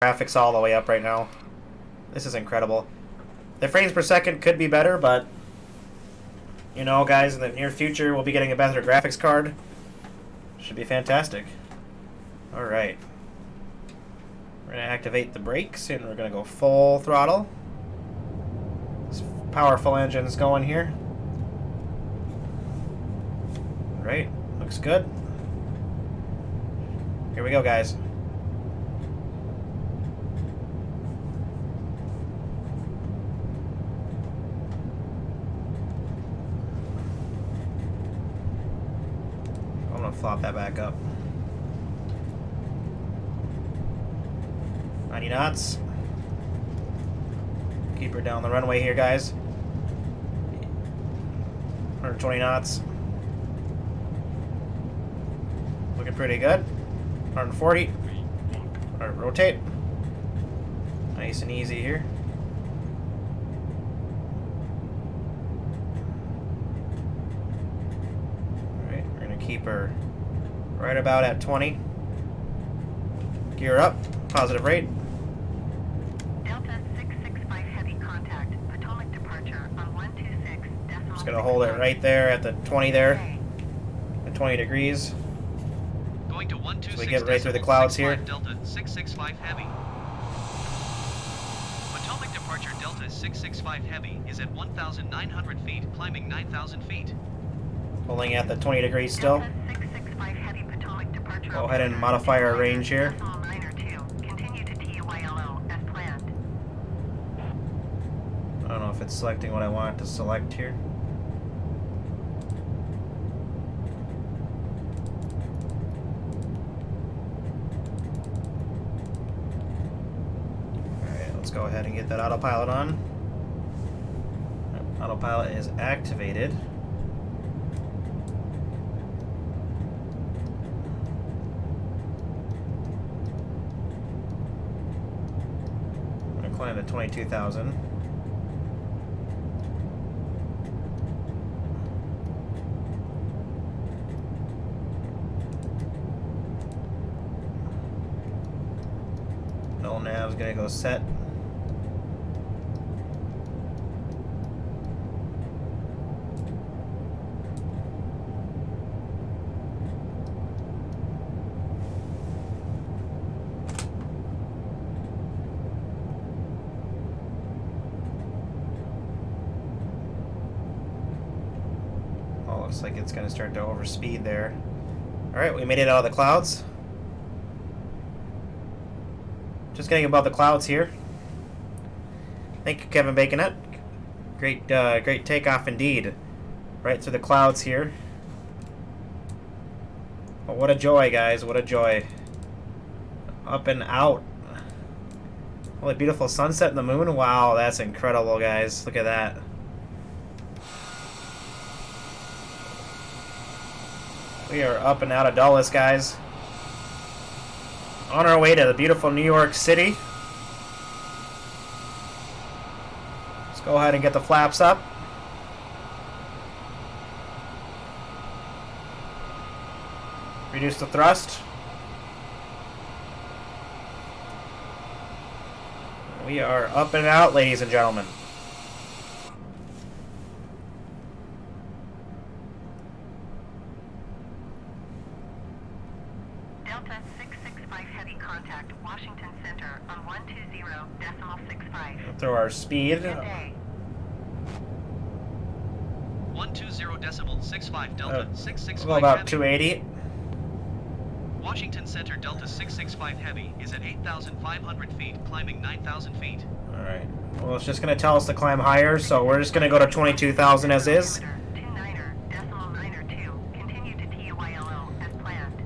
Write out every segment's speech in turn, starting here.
Graphics all the way up right now. This is incredible. The frames per second could be better, but you know, guys, in the near future we'll be getting a better graphics card. Should be fantastic. Alright. We're going to activate the brakes and we're going to go full throttle. This powerful engine's going here. Right, looks good. Here we go, guys. I'm gonna flop that back up. 90 knots. Keep her down the runway here, guys. 120 knots. Looking pretty good. 140. Alright, rotate. Nice and easy here. Alright, we're going to keep her right about at 20. Gear up. Positive rate. Delta 665 heavy contact. Potomac departure on 126. Just going to hold it right there at the 20 there. At 20 degrees. Going to 126. So we get right through the clouds here. Delta 665 heavy. Potomac departure Delta 665 heavy is at 1,900 feet, climbing 9,000 feet. Holding at the 20 degrees still. Delta 665 heavy Potomac departure. Go ahead and modify our range here. Continue to TUILO as planned. I don't know if it's selecting what I want it to select here. Let's go ahead and get that autopilot on. Autopilot is activated. I'm going to climb to 22,000. Null nav's going to go set. Looks like it's going to start to overspeed there. Alright, we made it out of the clouds. Just getting above the clouds here. Thank you, Kevin Baconet. Great takeoff indeed. Right through the clouds here. But what a joy, guys. What a joy. Up and out. What a beautiful sunset in the moon. Wow, that's incredible, guys. Look at that. We are up and out of Dulles, guys. On our way to the beautiful New York City. Let's go ahead and get the flaps up. Reduce the thrust. We are up and out, ladies and gentlemen. Delta 665 heavy contact, Washington Center on 120.65. Throw our speed. Good day. 120.65 Delta 665 Well, about heavy. 280. Washington Center Delta 665 heavy is at 8,500 feet, climbing 9,000 feet. Alright. Well, it's just going to tell us to climb higher, so we're just going to go to 22,000 as is. 29.92. Continue to TUILO as planned.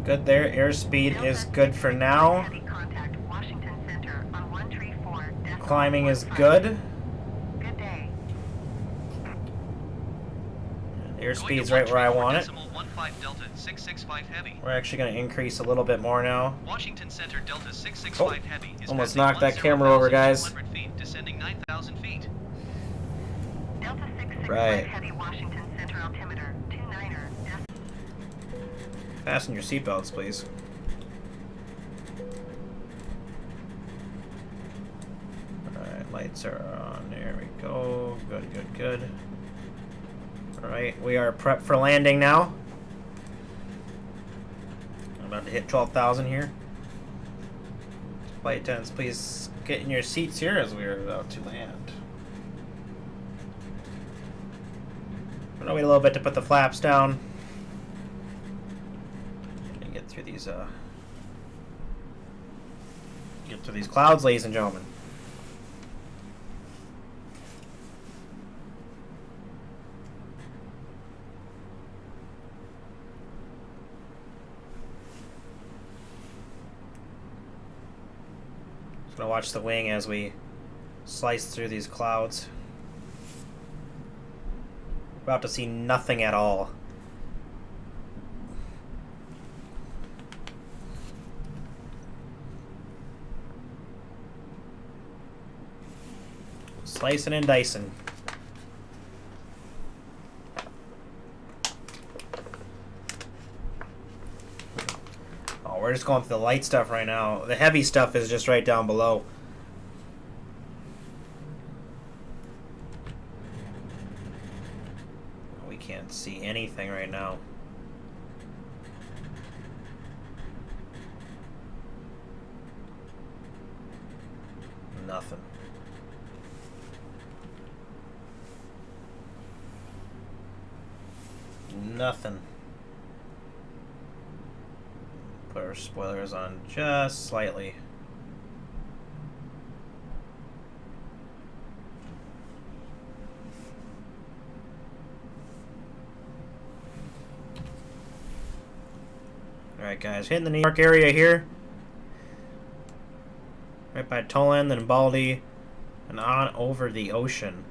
Good there. Airspeed is good for now. Heavy contact, Washington Center on 134. Climbing is good. Good day. Airspeed's right where I want it. 15 Delta 665 heavy. We're actually going to increase a little bit more now. Washington Center Delta 665 heavy is almost passing knocked that camera over, guys. 10,200 feet, descending 9,000 feet. Delta 665 Right. heavy, Washington Center altimeter 29er. Fasten your seatbelts, please. Lights are on. There we go. Good, good, good. Alright, we are prepped for landing now. I'm about to hit 12,000 here. Flight attendants, please get in your seats here as we are about to land. I'm gonna wait a little bit to put the flaps down. And get through these clouds, ladies and gentlemen. Just gonna watch the wing as we slice through these clouds. About to see nothing at all. Slicing and dicing. Oh, we're just going through the light stuff right now. The heavy stuff is just right down below. We can't see anything right now. Nothing. Nothing. Put our spoilers on just slightly. Alright guys, hitting the New York area here. Right by Toland and Baldy and on over the ocean.